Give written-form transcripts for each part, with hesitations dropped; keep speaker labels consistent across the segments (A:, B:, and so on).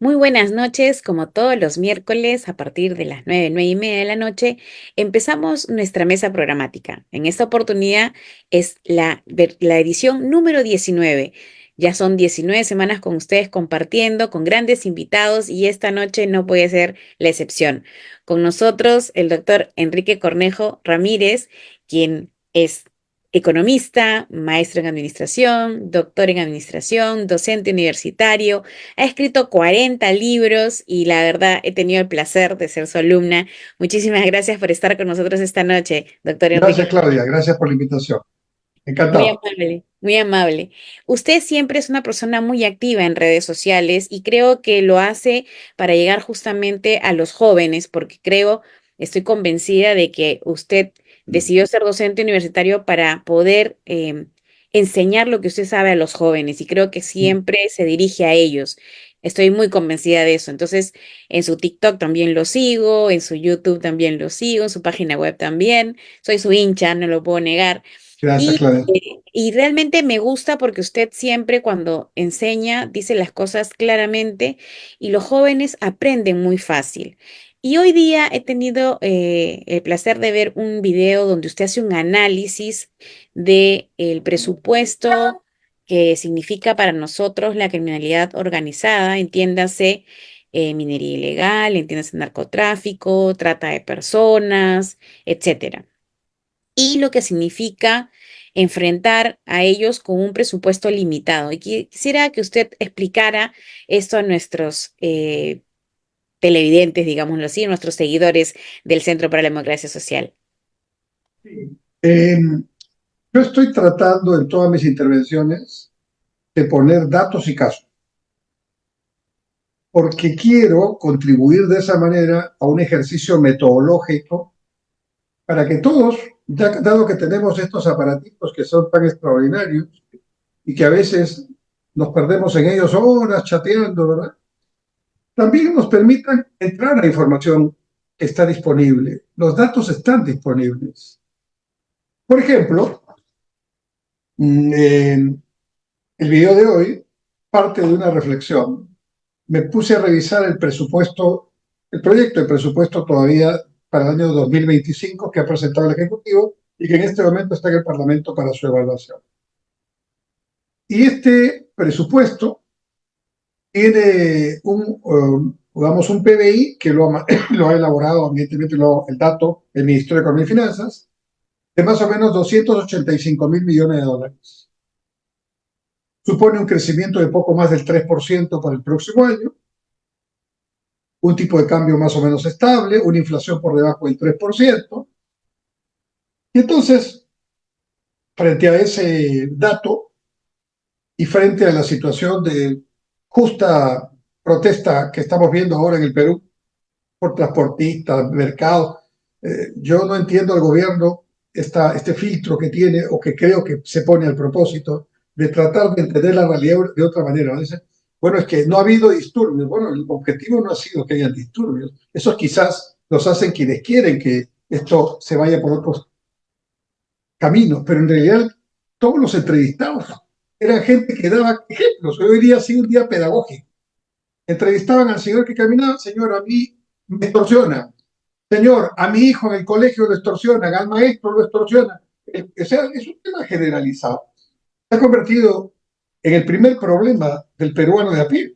A: Muy buenas noches, como todos los miércoles a partir de las 9, 9:30 de la noche, empezamos nuestra mesa programática. En esta oportunidad es la edición número 19. Ya son 19 semanas con ustedes compartiendo con grandes invitados y esta noche no puede ser la excepción. Con nosotros el doctor Enrique Cornejo Ramírez, quien es economista, maestro en administración, doctor en administración, docente universitario. Ha escrito 40 libros y la verdad he tenido el placer de ser su alumna. Muchísimas gracias por estar con nosotros esta noche, doctor
B: Gracias,
A: Enrique.
B: Claudia. Gracias por la invitación.
A: Muy
B: Encantado.
A: amable, muy amable. Usted siempre es una persona muy activa en redes sociales y creo que lo hace para llegar justamente a los jóvenes, porque estoy convencida de que usted decidió ser docente universitario para poder enseñar lo que usted sabe a los jóvenes y creo que siempre se dirige a ellos. Estoy muy convencida de eso. Entonces, en su TikTok también lo sigo, en su YouTube también lo sigo, en su página web también. Soy su hincha, no lo puedo negar.
B: Gracias,
A: Y,
B: Claudia.
A: y realmente me gusta porque usted siempre cuando enseña dice las cosas claramente y los jóvenes aprenden muy fácil. Y hoy día he tenido el placer de ver un video donde usted hace un análisis del presupuesto que significa para nosotros la criminalidad organizada, entiéndase minería ilegal, entiéndase narcotráfico, trata de personas, etcétera y lo que significa enfrentar a ellos con un presupuesto limitado. Y quisiera que usted explicara esto a nuestros televidentes, digámoslo así, nuestros seguidores del Centro para la Democracia Social.
B: Eh, yo estoy tratando en todas mis intervenciones de poner datos y casos, porque quiero contribuir de esa manera a un ejercicio metodológico para que todos, dado que tenemos estos aparatitos que son tan extraordinarios y que a veces nos perdemos en ellos horas chateando, ¿verdad? También nos permitan entrar a información que está disponible. Los datos están disponibles. Por ejemplo, el video de hoy parte de una reflexión. Me puse a revisar el presupuesto, el proyecto de presupuesto todavía para el año 2025 que ha presentado el Ejecutivo y que en este momento está en el Parlamento para su evaluación. Y este presupuesto tiene digamos, un PBI que lo ha elaborado, evidentemente, el dato del Ministerio de Economía y Finanzas, de más o menos 285 mil millones de dólares. Supone un crecimiento de poco más del 3% para el próximo año, un tipo de cambio más o menos estable, una inflación por debajo del 3%. Y entonces, frente a ese dato y frente a la situación de justa protesta que estamos viendo ahora en el Perú por transportistas, mercados, yo no entiendo al gobierno este filtro que tiene o que creo que se pone al propósito de tratar de entender la realidad de otra manera. ¿No? Dice, bueno, es que no ha habido disturbios. Bueno, el objetivo no ha sido que haya disturbios. Esos quizás los hacen quienes quieren que esto se vaya por otros caminos, pero en realidad todos los entrevistados eran gente que daba ejemplos. Hoy día ha sido un día pedagógico. Entrevistaban al señor que caminaba, señor, a mí me extorsiona. Señor, a mi hijo en el colegio lo extorsionan, al maestro lo extorsionan. O sea, es un tema generalizado. Se ha convertido en el primer problema del peruano de a pie.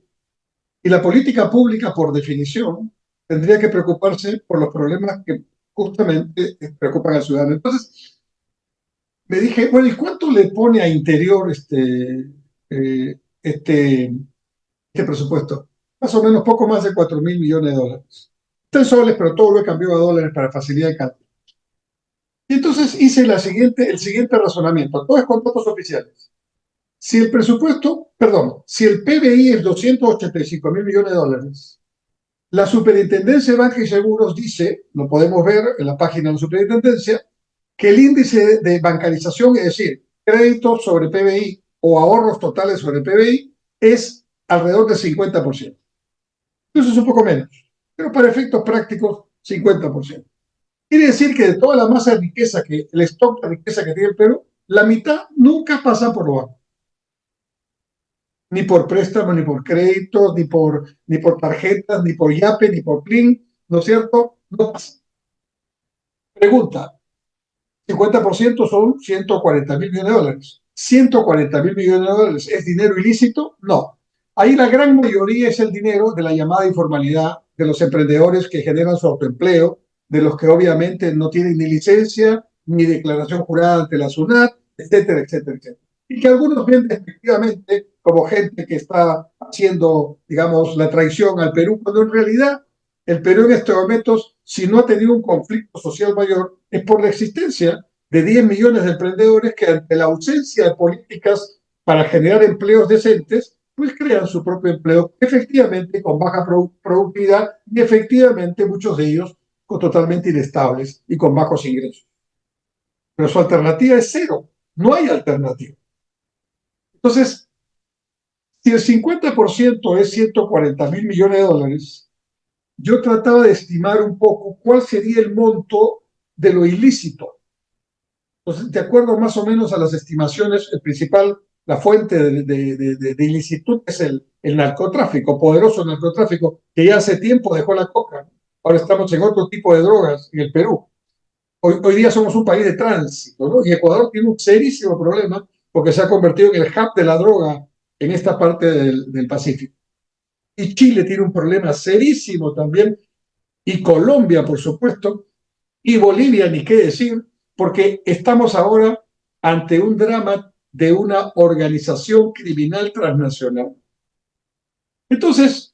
B: Y la política pública, por definición, tendría que preocuparse por los problemas que justamente preocupan al ciudadano. Entonces, me dije, bueno, ¿y cuánto le pone a interior eh, este, este presupuesto? Más o menos poco más de 4.000 millones de dólares. Está en soles, pero todo lo he cambiado a dólares para facilidad de cambio. Y entonces hice el siguiente razonamiento, todo es con datos oficiales. Si el presupuesto, perdón, si el PBI es 285 mil millones de dólares, la Superintendencia de Banca y Seguros dice, lo podemos ver en la página de la Superintendencia, que el índice de bancarización, es decir, créditos sobre PBI o ahorros totales sobre PBI, es alrededor del 50%. Eso es un poco menos, pero para efectos prácticos, 50%. Quiere decir que de toda la masa de riqueza, el stock de riqueza que tiene el Perú, la mitad nunca pasa por lo bajo. ni por préstamo, ni por créditos, ni por tarjetas, ni por Yape, ni por Plin, ¿no es cierto? No pasa. Pregunta, 50% son 140.000 millones de dólares. 140.000 millones de dólares, ¿es dinero ilícito? No. Ahí la gran mayoría es el dinero de la llamada informalidad, de los emprendedores que generan su autoempleo, de los que obviamente no tienen ni licencia, ni declaración jurada ante la SUNAT, etcétera, etcétera, etcétera. Y que algunos ven efectivamente como gente que está haciendo, digamos, la traición al Perú, cuando en realidad el Perú en estos momentos, si no ha tenido un conflicto social mayor, es por la existencia de 10 millones de emprendedores que ante la ausencia de políticas para generar empleos decentes, pues crean su propio empleo, efectivamente con baja productividad y efectivamente muchos de ellos totalmente inestables y con bajos ingresos. Pero su alternativa es cero, no hay alternativa. Entonces, si el 50% es 140.000 millones de dólares, yo trataba de estimar un poco cuál sería el monto de lo ilícito. Entonces, de acuerdo más o menos a las estimaciones, el principal, la fuente de ilicitud es el narcotráfico, poderoso narcotráfico, que ya hace tiempo dejó la coca. Ahora estamos en otro tipo de drogas en el Perú. Hoy día somos un país de tránsito, ¿no? Y Ecuador tiene un serísimo problema porque se ha convertido en el hub de la droga en esta parte del Pacífico. Y Chile tiene un problema serísimo también, y Colombia, por supuesto, y Bolivia, ni qué decir, porque estamos ahora ante un drama de una organización criminal transnacional. Entonces,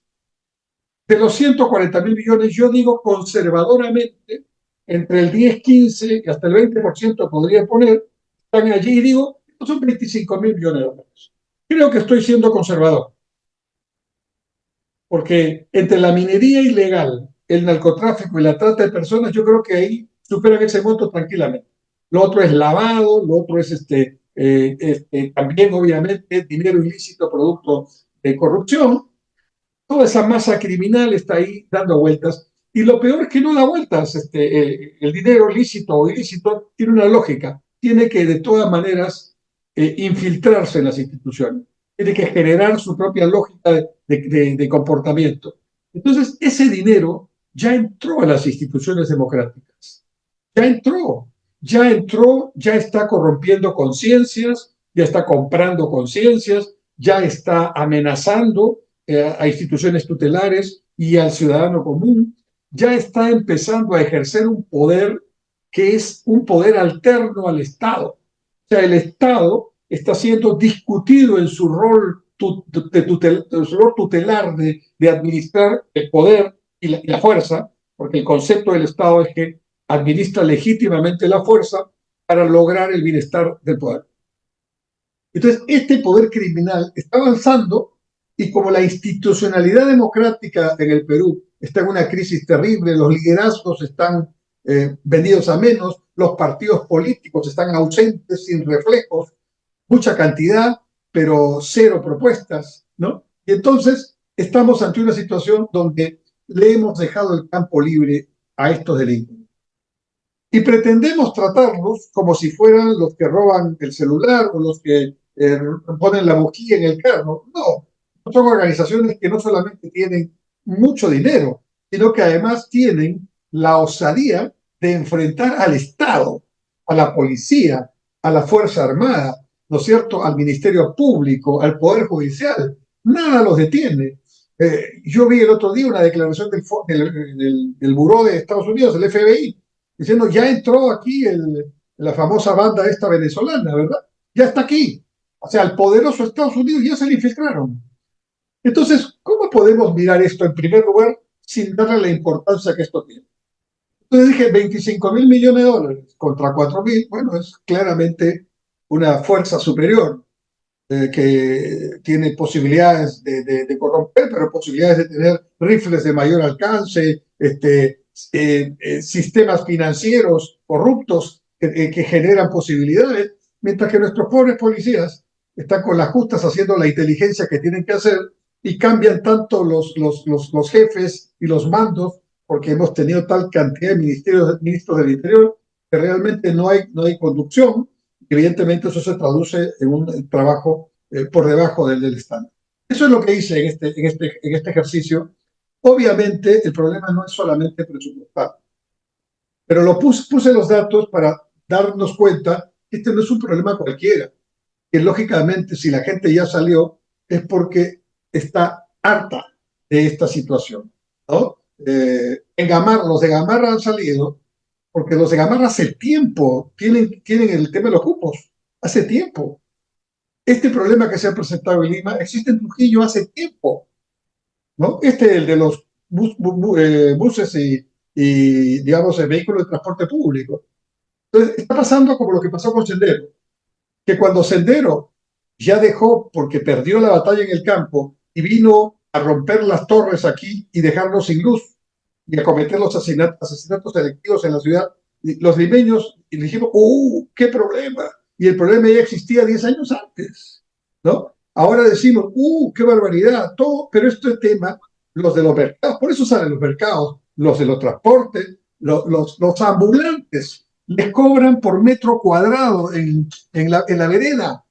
B: de los 140.000 millones, yo digo conservadoramente, entre el 10, 15 y hasta el 20% podría poner, están allí y digo, estos son 25.000 millones de dólares. Creo que estoy siendo conservador, porque entre la minería ilegal, el narcotráfico y la trata de personas, yo creo que ahí superan ese monto tranquilamente. Lo otro es lavado, lo otro es también, obviamente, dinero ilícito producto de corrupción. Toda esa masa criminal está ahí dando vueltas. Y lo peor es que no da vueltas. El dinero lícito o ilícito tiene una lógica. Tiene que, de todas maneras, infiltrarse en las instituciones. Tiene que generar su propia lógica de comportamiento. Entonces, ese dinero ya entró a las instituciones democráticas. Ya entró, ya está corrompiendo conciencias, ya está comprando conciencias, ya está amenazando a instituciones tutelares y al ciudadano común, ya está empezando a ejercer un poder que es un poder alterno al Estado. O sea, el Estado está siendo discutido en su rol, su rol tutelar de administrar el poder y la fuerza, porque el concepto del Estado es que administra legítimamente la fuerza para lograr el bienestar del poder. Entonces, este poder criminal está avanzando y como la institucionalidad democrática en el Perú está en una crisis terrible, los liderazgos están vendidos a menos, los partidos políticos están ausentes, sin reflejos, mucha cantidad, pero cero propuestas, ¿no? Y entonces estamos ante una situación donde le hemos dejado el campo libre a estos delincuentes. Y pretendemos tratarlos como si fueran los que roban el celular o los que ponen la bujía en el carro. No, son organizaciones que no solamente tienen mucho dinero, sino que además tienen la osadía de enfrentar al Estado, a la policía, a la Fuerza Armada, ¿no es cierto?, al Ministerio Público, al Poder Judicial. Nada los detiene. Yo vi el otro día una declaración del Buró de Estados Unidos, el FBI, diciendo, ya entró aquí la famosa banda esta venezolana, ¿verdad? Ya está aquí. O sea, el poderoso Estados Unidos ya se le infiltraron. Entonces, ¿cómo podemos mirar esto en primer lugar sin darle la importancia que esto tiene? Entonces dije, 25.000 millones de dólares contra 4.000, bueno, es claramente una fuerza superior que tiene posibilidades de corromper, pero posibilidades de tener rifles de mayor alcance, sistemas financieros corruptos que generan posibilidades, mientras que nuestros pobres policías están con las justas haciendo la inteligencia que tienen que hacer y cambian tanto los jefes y los mandos, porque hemos tenido tal cantidad de ministros del Interior que realmente no hay conducción. Evidentemente eso se traduce en un trabajo por debajo del estándar. Eso es lo que hice en este ejercicio. Obviamente, el problema no es solamente presupuestal, pero puse los datos para darnos cuenta que este no es un problema cualquiera, que lógicamente si la gente ya salió es porque está harta de esta situación, ¿no? En Gamarra, los de Gamarra han salido porque los de Gamarra hace tiempo tienen el tema de los cupos, hace tiempo. Este problema que se ha presentado en Lima existe en Trujillo hace tiempo, ¿no? El de los buses digamos, vehículos de transporte público. Entonces, está pasando como lo que pasó con Sendero, que cuando Sendero ya dejó, porque perdió la batalla en el campo y vino a romper las torres aquí y dejarnos sin luz y a cometer los asesinatos selectivos en la ciudad, los limeños y dijimos, qué problema! Y el problema ya existía 10 años antes, ¿no? Ahora decimos, qué barbaridad, todo, pero este tema, los de los mercados, por eso salen los mercados, los de los transportes, los ambulantes, les cobran por metro cuadrado en la vereda.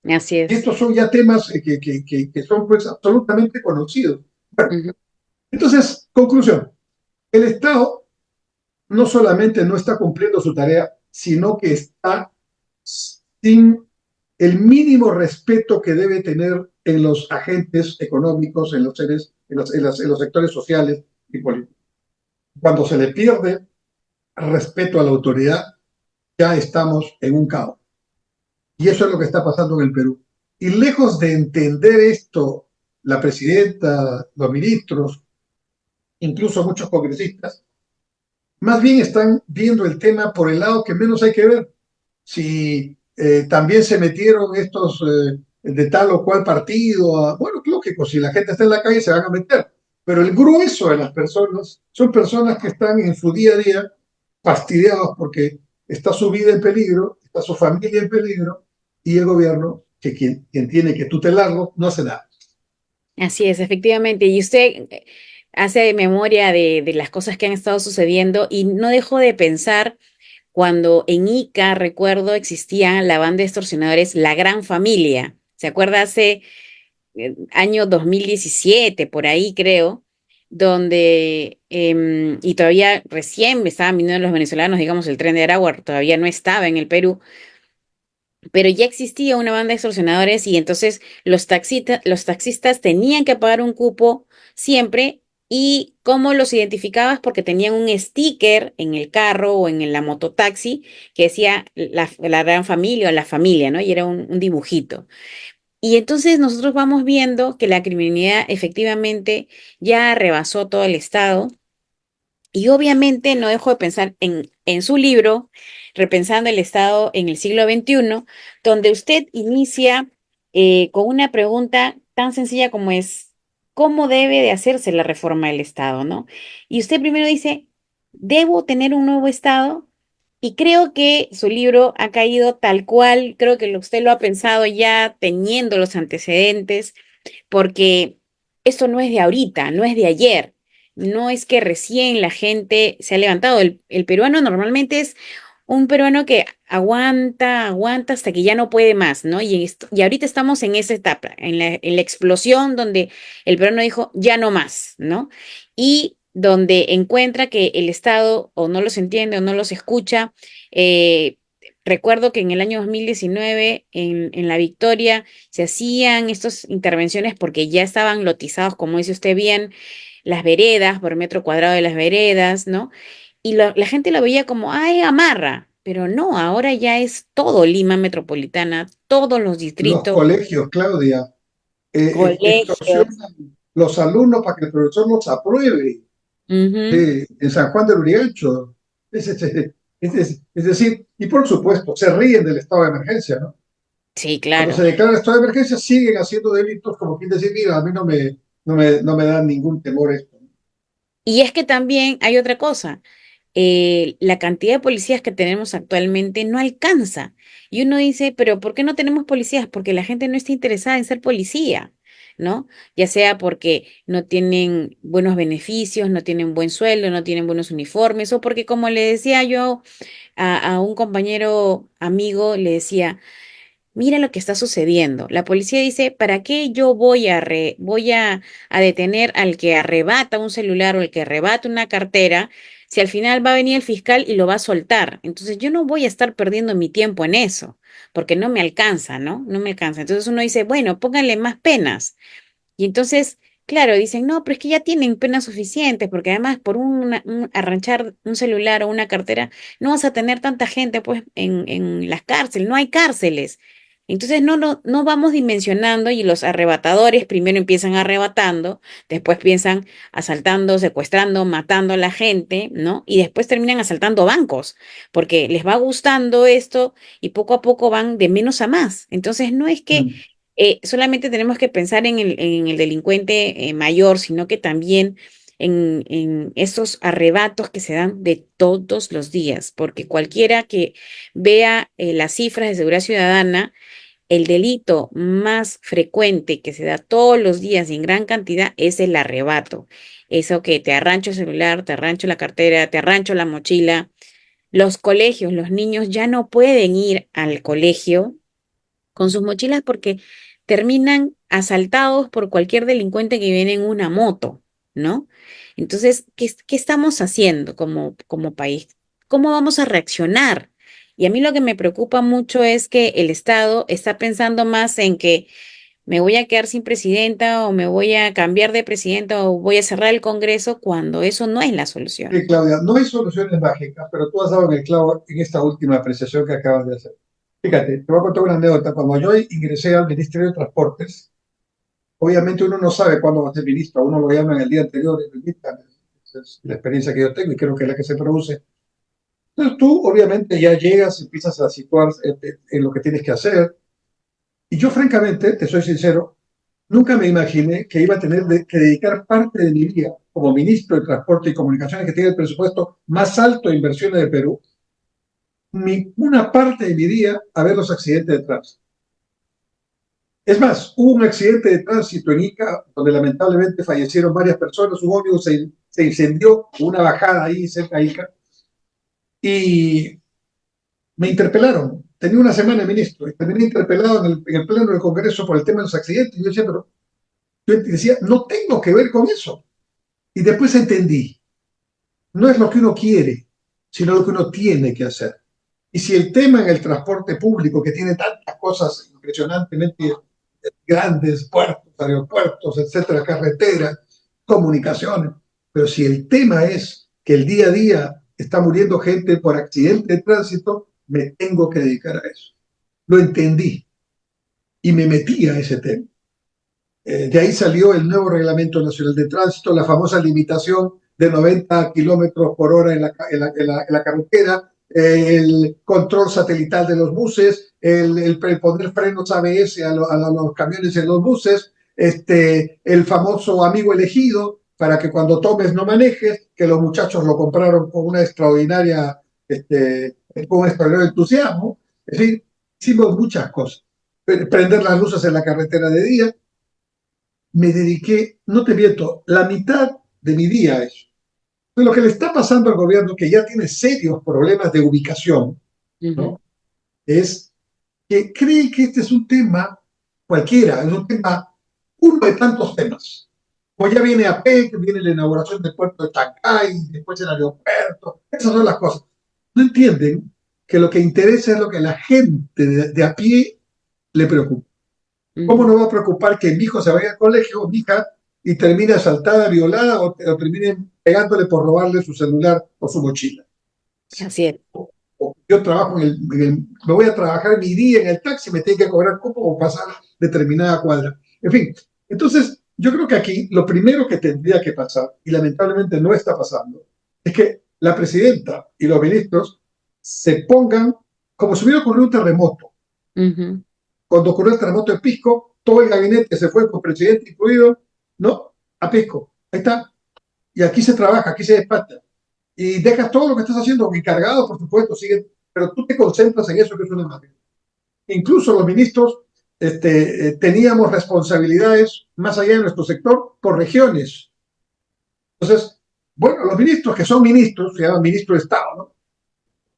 A: Así
B: Y
A: es.
B: estos son ya temas que son pues absolutamente conocidos. Bueno,
A: Ujú.
B: entonces, conclusión, el Estado no solamente no está cumpliendo su tarea, sino que está sin el mínimo respeto que debe tener en los agentes económicos, en los seres, en los sectores sociales y políticos. Cuando se le pierde respeto a la autoridad, ya estamos en un caos. Y eso es lo que está pasando en el Perú. Y lejos de entender esto, la presidenta, los ministros, incluso muchos congresistas, más bien están viendo el tema por el lado que menos hay que ver. Si también se metieron estos de tal o cual partido, bueno, lógico, si la gente está en la calle se van a meter, pero el grueso de las personas son personas que están en su día a día fastidiados porque está su vida en peligro, está su familia en peligro y el gobierno, que quien tiene que tutelarlo, no hace nada.
A: Así es, efectivamente. Y usted hace memoria de las cosas que han estado sucediendo y no dejo de pensar cuando en Ica, recuerdo, existía la banda de extorsionadores La Gran Familia. ¿Se acuerda? Hace año 2017, por ahí creo, donde, y todavía recién estaban viniendo los venezolanos, digamos, el tren de Aragua todavía no estaba en el Perú, pero ya existía una banda de extorsionadores y entonces los taxistas tenían que pagar un cupo siempre. ¿Y cómo los identificabas? Porque tenían un sticker en el carro o en la mototaxi que decía la gran familia o la familia, ¿no? Y era un dibujito. Y entonces nosotros vamos viendo que la criminalidad efectivamente ya rebasó todo el estado y obviamente no dejo de pensar en su libro, Repensando el Estado en el siglo XXI, donde usted inicia con una pregunta tan sencilla como es, ¿cómo debe de hacerse la reforma del Estado, ¿no? Y usted primero dice, ¿debo tener un nuevo Estado? Y creo que su libro ha caído tal cual, creo que usted lo ha pensado ya teniendo los antecedentes porque esto no es de ahorita, no es de ayer, no es que recién la gente se ha levantado. El peruano normalmente es un peruano que aguanta, aguanta hasta que ya no puede más, ¿no? Y ahorita estamos en esa etapa, en la explosión donde el peruano dijo, ya no más, ¿no? Y donde encuentra que el Estado o no los entiende o no los escucha. eh, Recuerdo que en el año 2019, en La Victoria, se hacían estas intervenciones porque ya estaban lotizados, como dice usted bien, las veredas, por metro cuadrado de las veredas, ¿no? Y la gente lo veía como, ay, amarra, pero no, ahora ya es todo Lima metropolitana, todos los
B: Los
A: distritos,
B: colegios, Claudia,
A: colegios.
B: extorsionan los alumnos para que el profesor los apruebe.
A: Ujú.
B: En San Juan del Urigancho. Es decir, y por supuesto, se ríen del estado de emergencia, ¿no?
A: Sí,
B: Cuando se
A: claro.
B: declara el estado de emergencia, siguen haciendo delitos como quien decir, mira, a mí no me da ningún temor esto.
A: Y es que también hay otra cosa. La cantidad de policías que tenemos actualmente no alcanza. Y uno dice, pero ¿por qué no tenemos policías? Porque la gente no está interesada en ser policía, ¿no? Ya sea porque no tienen buenos beneficios, no tienen buen sueldo, no tienen buenos uniformes, o porque, como le decía yo a un compañero amigo, le decía, mira lo que está sucediendo. La policía dice, ¿para qué yo voy a detener al que arrebata un celular o el que arrebata una cartera si al final va a venir el fiscal y lo va a soltar? Entonces yo no voy a estar perdiendo mi tiempo en eso, porque no me alcanza, ¿no? No me alcanza. Entonces uno dice, bueno, pónganle más penas. Y entonces, claro, dicen, no, pero es que ya tienen penas suficientes, porque además por arranchar un celular o una cartera, no vas a tener tanta gente pues en las cárceles, no hay cárceles. Entonces no vamos dimensionando y los arrebatadores primero empiezan arrebatando, después piensan asaltando, secuestrando, matando a la gente, ¿no? Y después terminan asaltando bancos, porque les va gustando esto y poco a poco van de menos a más. Entonces no es que
B: Mm.
A: solamente tenemos que pensar en el delincuente mayor, sino que también en esos arrebatos que se dan de todos los días, porque cualquiera que vea las cifras de seguridad ciudadana, el delito más frecuente que se da todos los días y en gran cantidad es el arrebato. Eso que te arrancho el celular, te arrancho la cartera, te arrancho la mochila. Los colegios, los niños ya no pueden ir al colegio con sus mochilas porque terminan asaltados por cualquier delincuente que viene en una moto, ¿no? Entonces, ¿qué estamos haciendo como país? ¿Cómo vamos a reaccionar? Y a mí lo que me preocupa mucho es que el Estado está pensando más en que me voy a quedar sin presidenta o me voy a cambiar de presidenta o voy a cerrar el Congreso cuando eso no es la solución.
B: Sí, Claudia, no hay soluciones mágicas, pero tú has dado en el clavo en esta última apreciación que acabas de hacer. Fíjate, te voy a contar una anécdota. Cuando yo ingresé al Ministerio de Transportes, obviamente uno no sabe cuándo va a ser ministro, a uno lo llaman el día anterior y lo invitan. Esa es la experiencia que yo tengo y creo que es la que se produce. Entonces tú obviamente ya llegas, empiezas a situar en lo que tienes que hacer. Y yo francamente, te soy sincero, nunca me imaginé que iba a tener que dedicar parte de mi vida como ministro de Transporte y Comunicaciones, que tiene el presupuesto más alto de inversiones de Perú, una parte de mi día a ver los accidentes de tránsito. Es más, hubo un accidente de tránsito en Ica donde lamentablemente fallecieron varias personas, un ómnibus se incendió, una bajada ahí cerca de Ica, y me interpelaron. Tenía una semana de ministro y terminé interpelado en el pleno del Congreso por el tema de los accidentes. Y yo decía, pero yo decía, no tengo que ver con eso. Y después entendí, no es lo que uno quiere, sino lo que uno tiene que hacer. Y si el tema en el transporte público, que tiene tantas cosas impresionantemente grandes, puertos, aeropuertos, etcétera, carreteras, comunicaciones, pero si el tema es que el día a día está muriendo gente por accidente de tránsito, me tengo que dedicar a eso. Lo entendí y me metí a ese tema. De ahí salió el nuevo Reglamento Nacional de Tránsito, la famosa limitación de 90 kilómetros por hora en la carretera, el control satelital de los buses, el poner frenos ABS a los camiones en los buses, el famoso amigo elegido para que cuando tomes no manejes, que los muchachos lo compraron con una extraordinaria, con un extraordinario entusiasmo. Es decir, hicimos muchas cosas. Prender las luces en la carretera de día, me dediqué, no te miento, la mitad de mi día a eso. Entonces, lo que le está pasando al gobierno, que ya tiene serios problemas de ubicación,
A: Ujú,
B: ¿no? Es que cree que este es un tema cualquiera, es un tema, uno de tantos temas. Pues ya viene APEC, viene la inauguración del puerto de Chancay, después el aeropuerto, esas son las cosas. No entienden que lo que interesa es lo que la gente de a pie le preocupa. ¿Cómo
A: ujú.
B: no va a preocupar que mi hijo se vaya al colegio, mi hija, y termine asaltada, violada o termine pegándole por robarle su celular o su mochila?
A: Así es.
B: O yo trabajo me voy a trabajar mi día en el taxi, me tienen que cobrar cupo o pasar determinada cuadra. En fin, entonces yo creo que aquí lo primero que tendría que pasar, y lamentablemente no está pasando, es que la presidenta y los ministros se pongan como si hubiera ocurrido un terremoto.
A: Ujú.
B: Cuando ocurrió el terremoto de Pisco, todo el gabinete se fue, con presidente incluido, ¿no? A Pisco. Ahí está. Y aquí se trabaja, aquí se despacha. Y dejas todo lo que estás haciendo, encargado, por supuesto, siguen, pero tú te concentras en eso que es una imagen. Incluso los ministros teníamos responsabilidades más allá de nuestro sector por regiones. Entonces, bueno, los ministros que son ministros, se llaman ministros de Estado, ¿no?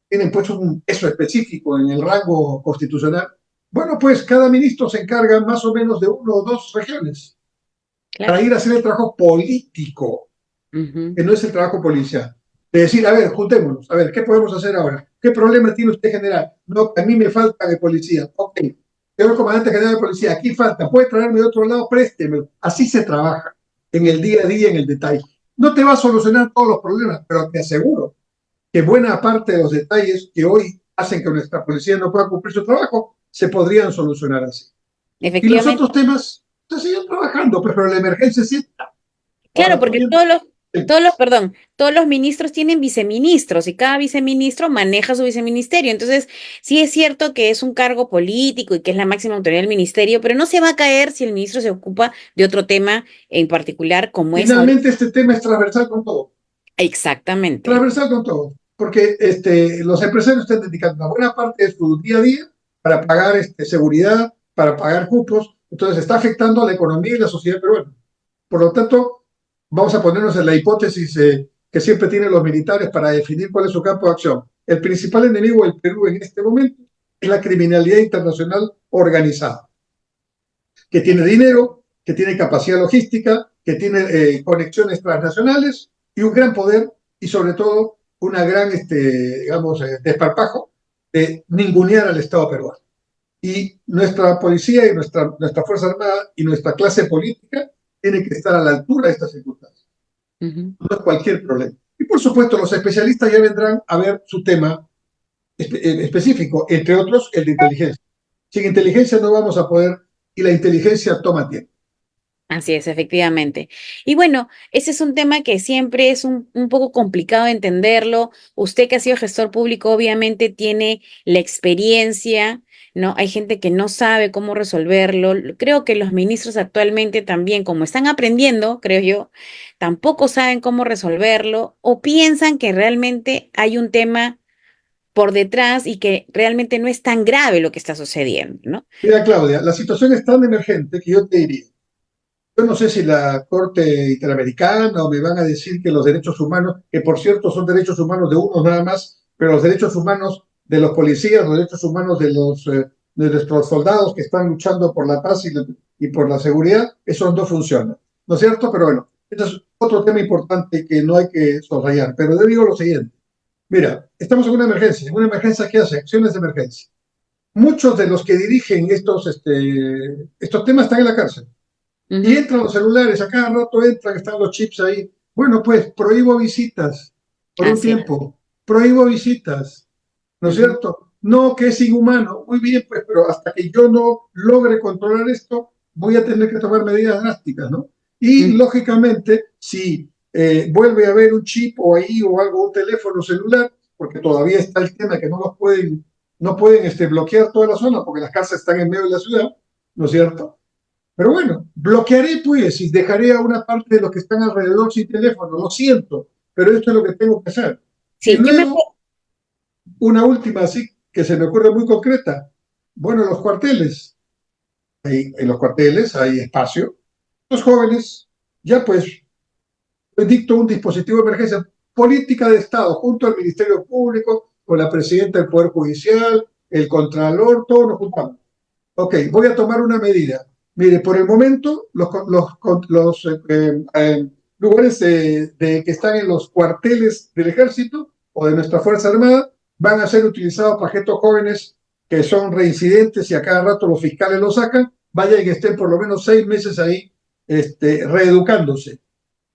B: Tienen puesto un peso específico en el rango constitucional. Bueno, pues cada ministro se encarga más o menos de uno o dos regiones para
A: Claro.
B: ir a hacer el trabajo político,
A: Ujú.
B: que no es el trabajo policial. De decir, a ver, juntémonos, a ver, ¿qué podemos hacer ahora? ¿Qué problema tiene usted general? No, a mí me falta de policía. Ok, señor comandante general de policía, aquí falta, puede traerme de otro lado, présteme. Así se trabaja en el día a día, en el detalle. No te va a solucionar todos los problemas, pero te aseguro que buena parte de los detalles que hoy hacen que nuestra policía no pueda cumplir su trabajo se podrían solucionar así. Y los
A: Efectivamente.
B: otros temas se siguen trabajando, pues, pero la emergencia sí está.
A: Claro,
B: Ahora, tú
A: porque
B: bien,
A: perdón, todos los ministros tienen viceministros y cada viceministro maneja su viceministerio. Entonces, sí es cierto que es un cargo político y que es la máxima autoridad del ministerio, pero no se va a caer si el ministro se ocupa de otro tema en particular, como es ahorita.
B: finalmente este tema es transversal con todo,
A: Exactamente.
B: transversal con todo, porque los empresarios están dedicando una buena parte de su día a día para pagar seguridad, para pagar cupos, entonces está afectando a la economía y la sociedad peruana. Por lo tanto, vamos a ponernos en la hipótesis que siempre tienen los militares para definir cuál es su campo de acción. El principal enemigo del Perú en este momento es la criminalidad internacional organizada, que tiene dinero, que tiene capacidad logística, que tiene conexiones transnacionales y un gran poder y sobre todo una gran, digamos, desparpajo de ningunear al Estado peruano. Y nuestra policía y nuestra Fuerza Armada y nuestra clase política tienen que estar a la altura de estas circunstancias.
A: Ujú.
B: No es cualquier problema. Y por supuesto, los especialistas ya vendrán a ver su tema específico, entre otros el de inteligencia. Sin inteligencia no vamos a poder y la inteligencia toma tiempo.
A: Así es, efectivamente. Y bueno, ese es un tema que siempre es un poco complicado de entenderlo. Usted que ha sido gestor público, obviamente tiene la experiencia, ¿no? Hay gente que no sabe cómo resolverlo. Creo que los ministros actualmente también, como están aprendiendo, creo yo, tampoco saben cómo resolverlo o piensan que realmente hay un tema por detrás y que realmente no es tan grave lo que está sucediendo, ¿no?
B: Mira, Claudia, la situación es tan emergente que yo te diría, yo no sé si la Corte Interamericana o me van a decir que los derechos humanos, que por cierto son derechos humanos de unos nada más, pero los derechos humanos de los policías, los derechos humanos de nuestros soldados que están luchando por la paz y por la seguridad, eso no funciona. ¿No es cierto? Pero bueno, este es otro tema importante que no hay que soslayar. Pero yo digo lo siguiente. Mira, estamos en una emergencia. ¿En una emergencia qué hace? Acciones de emergencia. Muchos de los que dirigen estos temas están en la cárcel. Y
A: Ujú.
B: entran los celulares, a cada rato entran, están los chips ahí. Bueno, pues prohíbo visitas por un
A: Así es.
B: tiempo. Prohíbo visitas, ¿no es
A: Ujú,
B: cierto? No, que es inhumano. Muy bien, pues, pero hasta que yo no logre controlar esto, voy a tener que tomar medidas drásticas, ¿no? Y
A: ujú,
B: lógicamente, si vuelve a haber un chip o ahí o algo, un teléfono celular, porque todavía está el tema que no pueden bloquear toda la zona porque las casas están en medio de la ciudad, ¿no es cierto? Pero bueno, bloquearé pues y dejaré a una parte de los que están alrededor sin teléfono, lo siento, pero esto es lo que tengo que hacer. Y
A: sí, yo me...
B: luego, una última así que se me ocurre muy concreta. Bueno, los cuarteles, en los cuarteles hay espacio. Los jóvenes, ya pues, dicto un dispositivo de emergencia, política de Estado, junto al Ministerio Público, con la presidenta del Poder Judicial, el Contralor, todos nos juntamos. Ok, voy a tomar una medida. Mire, por el momento, los lugares que están en los cuarteles del ejército o de nuestra Fuerza Armada van a ser utilizados para estos jóvenes que son reincidentes y a cada rato los fiscales los sacan, vayan y estén por lo menos 6 meses ahí reeducándose.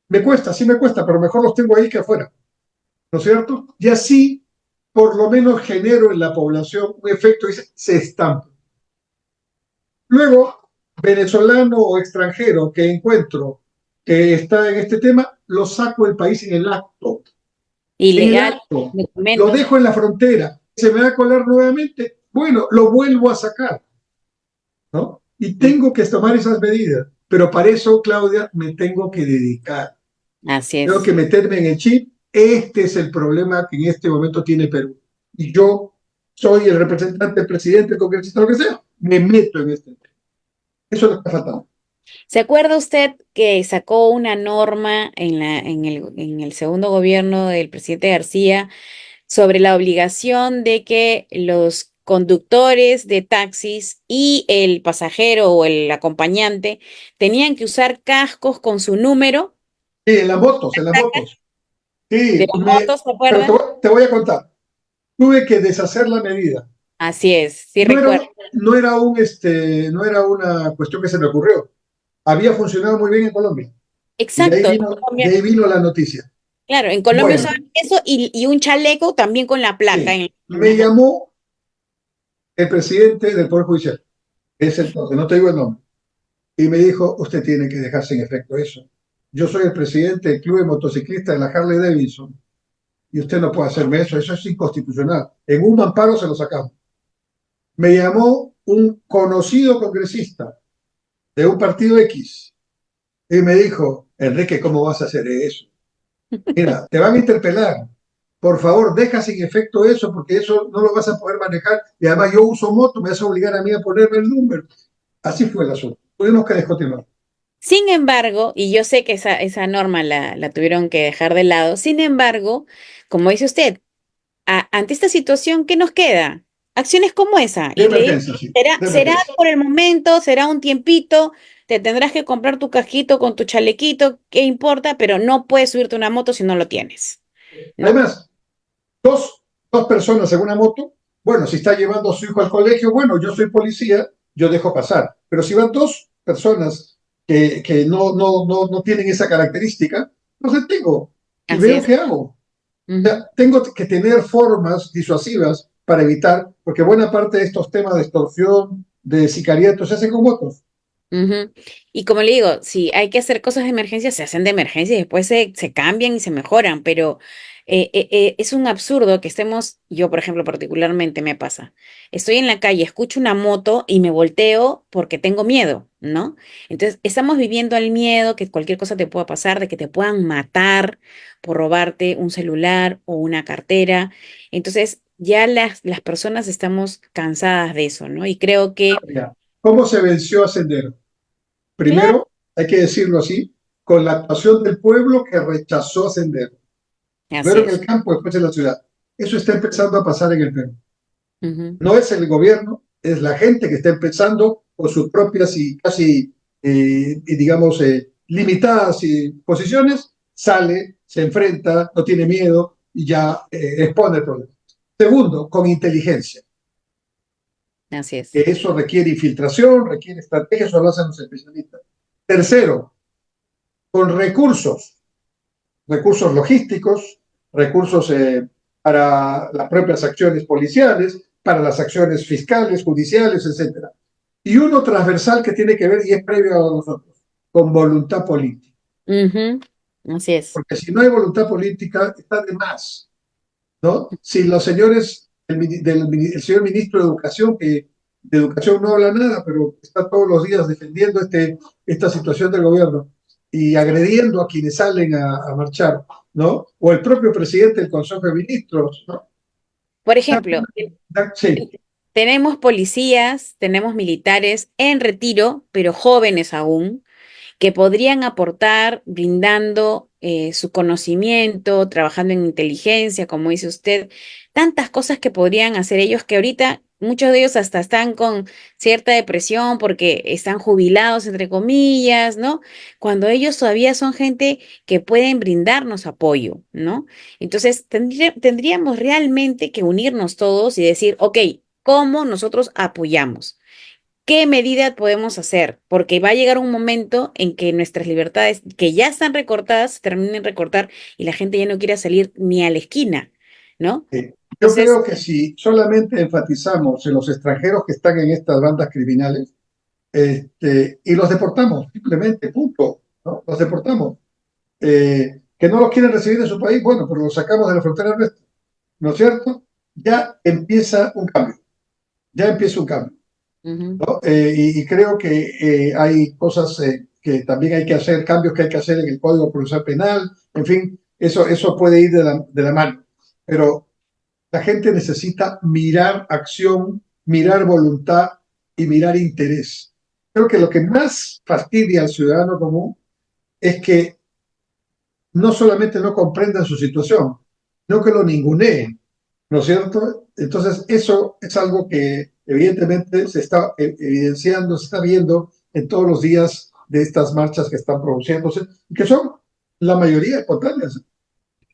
B: Me cuesta, sí me cuesta, pero mejor los tengo ahí que afuera, ¿no es cierto? Y así, por lo menos, genero en la población un efecto, dice, se estampa. Luego, venezolano o extranjero que encuentro que está en este tema, lo saco del país en el acto. En el
A: Ilegal,
B: acto. Lo
A: documentos.
B: dejo en la frontera. ¿Se me va a colar nuevamente? Bueno, lo vuelvo a sacar, ¿no? Y
A: Mm,
B: tengo que tomar esas medidas. Pero para eso, Claudia, me tengo que dedicar.
A: así
B: Tengo que
A: es.
B: meterme en el chip. Este es el problema que en este momento tiene Perú. Y yo soy el representante, el presidente, el congresista, lo que sea. Me meto en este tema. Eso es lo que está faltando.
A: ¿Se acuerda usted que sacó una norma en el segundo gobierno del presidente García sobre la obligación de que los conductores de taxis y el pasajero o el acompañante tenían que usar cascos con su número
B: Sí, en las motos, en las motos.
A: de
B: Sí,
A: las motos, ¿se
B: pero
A: acuerdan?
B: te voy a contar. Tuve que deshacer la medida.
A: Así es, sí
B: No era,
A: recuerdo.
B: no era una cuestión que se me ocurrió. Había funcionado muy bien en Colombia. Y
A: Exacto, en
B: de
A: Colombia,
B: ahí vino la noticia.
A: claro, en Colombia
B: Bueno,
A: usaban eso y un chaleco también con la placa
B: sí,
A: en
B: me
A: las motos.
B: llamó el presidente del Poder Judicial, ese entonces, no te digo el nombre, y me dijo, usted tiene que dejar sin efecto eso. Yo soy el presidente del Club de Motociclistas de la Harley Davidson y usted no puede hacerme eso es inconstitucional. En un amparo se lo sacamos. Me llamó un conocido congresista de un partido X y me dijo, Enrique, ¿cómo vas a hacer eso? Mira, te van a interpelar. Por favor, deja sin efecto eso, porque eso no lo vas a poder manejar. Y además yo uso moto, me vas a obligar a mí a ponerme el número. Así fue el asunto. Tuvimos que descontinuar.
A: Sin embargo, y yo sé que esa norma la tuvieron que dejar de lado, sin embargo, como dice usted, ante esta situación, ¿qué nos queda? Acciones como esa.
B: De
A: Y le digo,
B: emergencia, sí. De
A: será
B: emergencia.
A: por el momento, será un tiempito, te tendrás que comprar tu casquito con tu chalequito, ¿qué importa? Pero no puedes subirte a una moto si no lo tienes, ¿no?
B: Además, dos personas en una moto, bueno, si está llevando a su hijo al colegio, bueno, yo soy policía, yo dejo pasar. Pero si van dos personas que no tienen esa característica, los detengo y
A: Así
B: veo
A: es.
B: qué hago.
A: Ujú.
B: Sea, tengo que tener formas disuasivas para evitar, porque buena parte de estos temas de extorsión, de sicariato, se hacen con motos.
A: Ujú. Y como le digo, si hay que hacer cosas de emergencia, se hacen de emergencia y después se cambian y se mejoran, pero es un absurdo que estemos, yo por ejemplo particularmente me pasa, estoy en la calle, escucho una moto y me volteo porque tengo miedo, ¿no? Entonces, estamos viviendo el miedo que cualquier cosa te pueda pasar, de que te puedan matar por robarte un celular o una cartera. Entonces, ya las personas estamos cansadas de eso, ¿no? Y creo que...
B: Ya. ¿Cómo se venció a Sendero?
A: Claro,
B: Primero, hay que decirlo así, con la actuación del pueblo que rechazó a Sendero.
A: así
B: Primero en
A: es.
B: el campo, después en la ciudad. Eso está empezando a pasar en el Perú.
A: Ujú,
B: No es el gobierno, es la gente que está empezando por sus propias y casi, digamos, limitadas posiciones, sale, se enfrenta, no tiene miedo y ya expone el problema. Segundo, con inteligencia.
A: así es.
B: Eso requiere infiltración, requiere estrategias, eso lo hacen los especialistas. Tercero, con recursos logísticos, recursos para las propias acciones policiales, para las acciones fiscales, judiciales, etcétera. Y uno transversal que tiene que ver y es previo a nosotros, con voluntad política.
A: Ujú, así es.
B: Porque si no hay voluntad política, está de más, ¿no? Si los señores, el señor ministro de Educación, que de Educación no habla nada, pero está todos los días defendiendo esta situación del gobierno y agrediendo a quienes salen a marchar, ¿no? O el propio presidente del Consejo de Ministros, ¿no?
A: Por ejemplo,
B: Sí,
A: tenemos policías, tenemos militares en retiro, pero jóvenes aún, que podrían aportar brindando su conocimiento, trabajando en inteligencia, como dice usted, tantas cosas que podrían hacer ellos que ahorita muchos de ellos hasta están con cierta depresión porque están jubilados, entre comillas, ¿no? Cuando ellos todavía son gente que pueden brindarnos apoyo, ¿no? Entonces, tendríamos realmente que unirnos todos y decir, ok, ¿cómo nosotros apoyamos? ¿Qué medida podemos hacer? Porque va a llegar un momento en que nuestras libertades, que ya están recortadas, se terminen de recortar y la gente ya no quiera salir ni a la esquina, ¿no?
B: sí. Yo
A: Entonces,
B: creo que si solamente enfatizamos en los extranjeros que están en estas bandas criminales, y los deportamos, simplemente, punto, ¿no? Los deportamos. Que no los quieren recibir en su país, bueno, pero los sacamos de la frontera nuestra, ¿no es cierto? Ya empieza un cambio, ya empieza un cambio,
A: ujú,
B: ¿no? Y creo que hay cosas que también hay que hacer, cambios que hay que hacer en el Código Procesal Penal, en fin, eso puede ir de la mano, pero la gente necesita mirar acción, mirar voluntad y mirar interés. Creo que lo que más fastidia al ciudadano común es que no solamente no comprendan su situación, no que lo ninguneen. ¿no es cierto? Entonces, eso es algo que evidentemente se está evidenciando, se está viendo en todos los días de estas marchas que están produciéndose, y que son la mayoría espontáneas.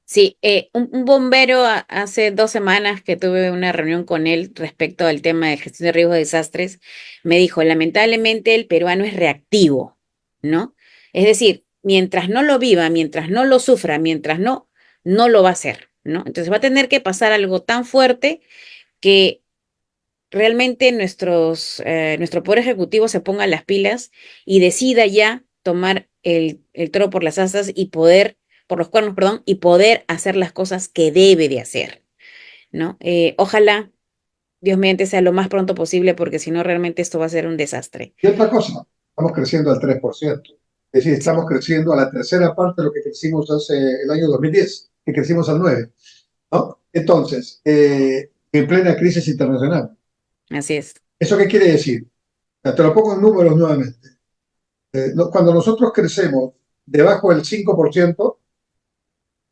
A: Sí, un bombero hace 2 semanas que tuve una reunión con él respecto al tema de gestión de riesgos de desastres, me dijo, lamentablemente el peruano es reactivo, ¿no? Es decir, mientras no lo viva, mientras no lo sufra, mientras no lo va a hacer, ¿no? Entonces va a tener que pasar algo tan fuerte que realmente nuestro poder ejecutivo se ponga las pilas y decida ya tomar el toro por las asas y por los cuernos, perdón, y poder hacer las cosas que debe de hacer, ¿no? Ojalá, Dios mediante, sea lo más pronto posible, porque si no, realmente esto va a ser un desastre.
B: Y otra cosa, estamos creciendo al 3%. Es decir,
A: Sí.
B: estamos creciendo a la tercera parte de lo que crecimos hace el año 2010, que crecimos al 9%, ¿no? Entonces, en plena crisis internacional.
A: Así es.
B: ¿Eso qué quiere decir? Te lo pongo en números nuevamente. Cuando nosotros crecemos debajo del 5%,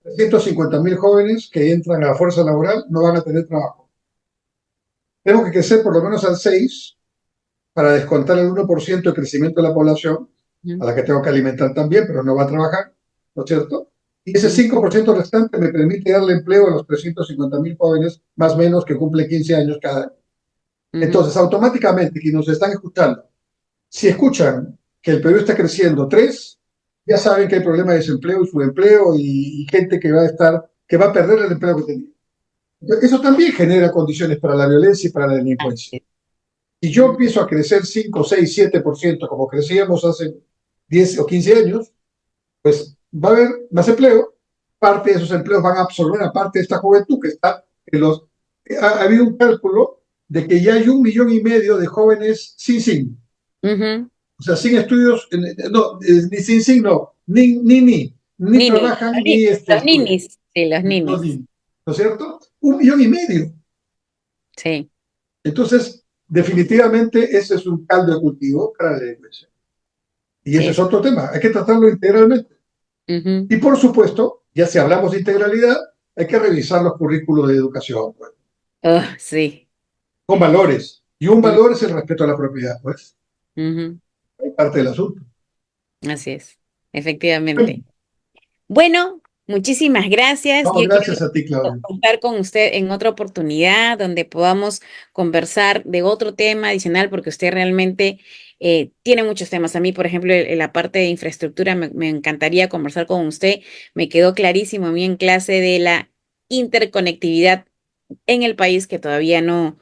B: 350.000 jóvenes que entran a la fuerza laboral no van a tener trabajo. Tenemos que crecer por lo menos al 6% para descontar el 1% de crecimiento de la población, a
A: Ujú,
B: la que tengo que alimentar también, pero no va a trabajar, ¿no es cierto? Y ese
A: ujú,
B: 5% restante me permite darle empleo a los 350.000 jóvenes, más o menos, que cumplen 15 años cada año.
A: ujú,
B: Entonces, automáticamente, quienes nos están escuchando, si escuchan que el Perú está creciendo 3, ya saben que hay problema de desempleo y subempleo y gente que va a estar, que va a perder el empleo que tenía. Eso también genera condiciones para la violencia y para la
A: así
B: delincuencia.
A: es.
B: Si yo
A: Ujú,
B: empiezo a crecer 5, 6, 7%, como crecíamos hace 10 o 15 años, pues va a haber más empleo. Parte de esos empleos van a absorber a parte de esta juventud que está en los... Ha habido un cálculo de que ya hay 1,5 millones de jóvenes sin.
A: ujú.
B: O sea, sin estudios, no, ni sin, no, ni
A: Ninis,
B: trabajan ni
A: los
B: estudian.
A: ninis, sí, los
B: No,
A: ninis,
B: ¿no es cierto? 1,5 millones.
A: sí,
B: Entonces, definitivamente ese es un caldo de cultivo para la delincuencia. Y
A: sí
B: ese es
A: es.
B: otro tema, hay que tratarlo integralmente.
A: Ujú.
B: Y por supuesto, ya si hablamos de integralidad, hay que revisar los currículos de educación, pues,
A: Oh, sí.
B: con valores. Y un
A: Mm,
B: valor es el respeto a la propiedad, pues,
A: ujú.
B: es parte del asunto.
A: Así es, efectivamente. Bueno, muchísimas gracias.
B: No,
A: Yo quiero
B: gracias a ti, Claudio.
A: contar con usted en otra oportunidad donde podamos conversar de otro tema adicional, porque usted realmente tiene muchos temas. A mí, por ejemplo, la parte de infraestructura me encantaría conversar con usted. Me quedó clarísimo a mí en clase de la interconectividad en el país que todavía no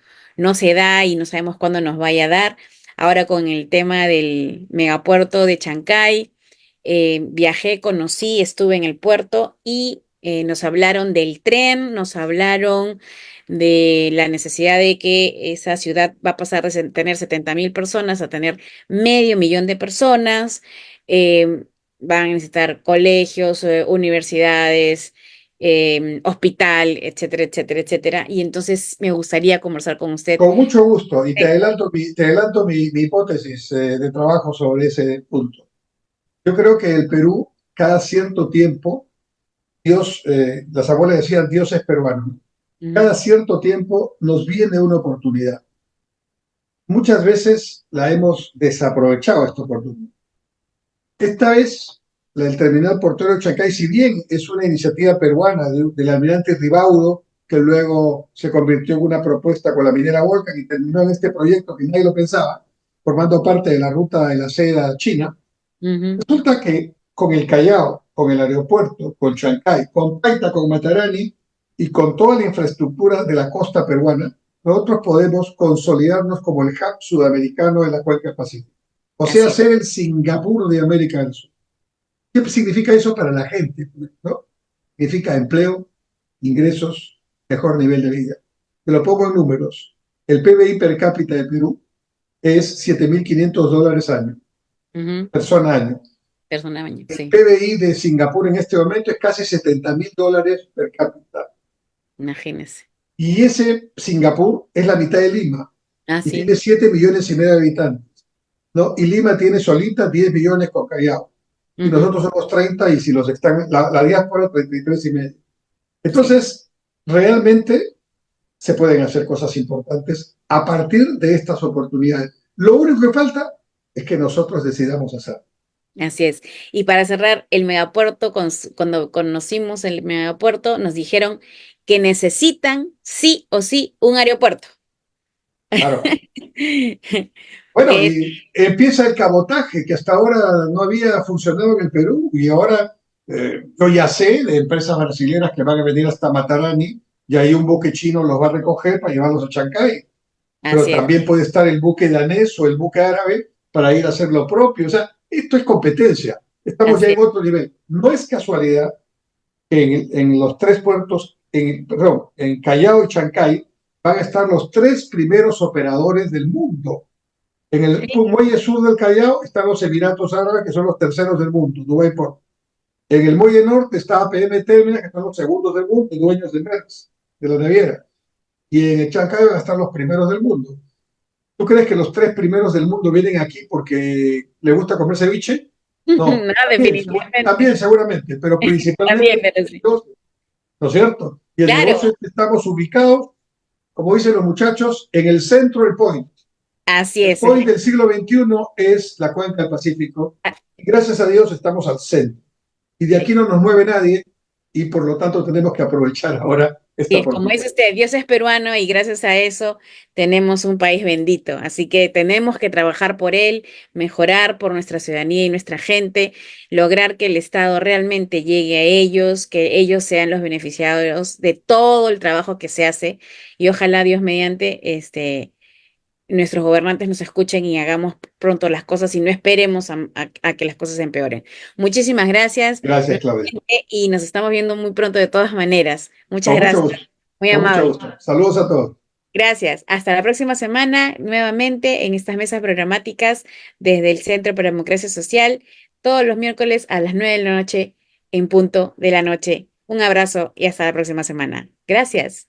A: se da y no sabemos cuándo nos vaya a dar. Ahora con el tema del megapuerto de Chancay, viajé, conocí, estuve en el puerto y nos hablaron del tren, nos hablaron de la necesidad de que esa ciudad va a pasar de tener 70.000 personas a tener medio millón de personas. eh, Van a necesitar colegios, universidades, hospital, etcétera, etcétera, etcétera. Y entonces me gustaría conversar con usted.
B: Con mucho gusto, y te
A: Eh,
B: adelanto mi hipótesis de trabajo sobre ese punto. Yo creo que el Perú, cada cierto tiempo, Dios, las abuelas decían, Dios es peruano.
A: Ujú,
B: Cada cierto tiempo nos viene una oportunidad. Muchas veces la hemos desaprovechado esta oportunidad. Esta vez, el terminal portuario de Chancay, si bien es una iniciativa peruana del almirante Ribaudo, que luego se convirtió en una propuesta con la minera Volcan y terminó en este proyecto que nadie lo pensaba, formando parte de la ruta de la seda china,
A: ujú,
B: resulta que con el Callao, con el aeropuerto, con Chancay, con Paita, con Matarani y con toda la infraestructura de la costa peruana, nosotros podemos consolidarnos como el hub sudamericano de la cuenca pacífica. O sea,
A: así es.
B: ser el Singapur de América del Sur. ¿Qué significa eso para la gente? ¿No? Significa empleo, ingresos, mejor nivel de vida. Te lo pongo en números. El PBI per cápita de Perú es $7.500 año,
A: Ujú,
B: persona año.
A: personalmente,
B: El
A: sí,
B: PBI de Singapur en este momento es casi $70.000 per cápita.
A: imagínese.
B: Y ese Singapur es la mitad de Lima
A: Ah,
B: y
A: sí.
B: tiene 7,5 millones de habitantes, ¿no? Y Lima tiene solita 10 millones con Callao. Y
A: Ujú,
B: nosotros somos 30 y si los están, la diáspora 33,5.
A: sí.
B: Entonces, realmente se pueden hacer cosas importantes a partir de estas oportunidades. Lo único que falta es que nosotros decidamos hacer.
A: Así es. Y para cerrar, el megapuerto, cuando conocimos el megapuerto, nos dijeron que necesitan sí o sí un aeropuerto.
B: Claro. Bueno,
A: Es,
B: y empieza el cabotaje, que hasta ahora no había funcionado en el Perú, y ahora yo ya sé de empresas brasileñas que van a venir hasta Matarani, y ahí un buque chino los va a recoger para llevarlos a Chancay, pero
A: así es,
B: también puede estar el buque danés o el buque árabe para ir a hacer lo propio. O sea, esto es competencia. Estamos ya
A: así
B: en otro nivel. No es casualidad que en los tres puertos, perdón, en Callao y Chancay, van a estar los tres primeros operadores del mundo. En el
A: es.
B: muelle sur del Callao están los Emiratos Árabes, que son los terceros del mundo, Dubai Port. En el muelle norte está APM Terminal, que son los segundos del mundo, dueños de Merckx, de la naviera. Y en el Chancay van a estar los primeros del mundo. ¿Tú crees que los tres primeros del mundo vienen aquí porque les gusta comer ceviche? No,
A: No, definitivamente.
B: también seguramente, pero
A: También,
B: principalmente
A: pero sí.
B: ¿no es cierto? Y el
A: Claro,
B: negocio es que estamos ubicados, como dicen los muchachos, en el centro del point.
A: así
B: El
A: es.
B: point del siglo XXI es la cuenca del Pacífico. Y gracias a Dios estamos al centro. Y de aquí
A: Sí.
B: no nos mueve nadie y por lo tanto tenemos que aprovechar ahora
A: Y
B: esta
A: es como dice
B: oportunidad.
A: usted, Dios es peruano y gracias a eso tenemos un país bendito. Así que tenemos que trabajar por él, mejorar por nuestra ciudadanía y nuestra gente, lograr que el Estado realmente llegue a ellos, que ellos sean los beneficiarios de todo el trabajo que se hace y ojalá Dios mediante nuestros gobernantes nos escuchen y hagamos pronto las cosas y no esperemos a que las cosas se empeoren. Muchísimas gracias
B: Gracias, Claudia.
A: nuevamente y nos estamos viendo muy pronto de todas maneras. Muchas
B: Con mucho
A: gracias.
B: gusto.
A: Muy
B: Con mucho
A: amable.
B: gusto. Saludos a todos.
A: Gracias. Hasta la próxima semana, nuevamente en estas mesas programáticas desde el Centro para Democracia Social, todos los miércoles a las 9 de la noche, en punto de la noche. Un abrazo y hasta la próxima semana. Gracias.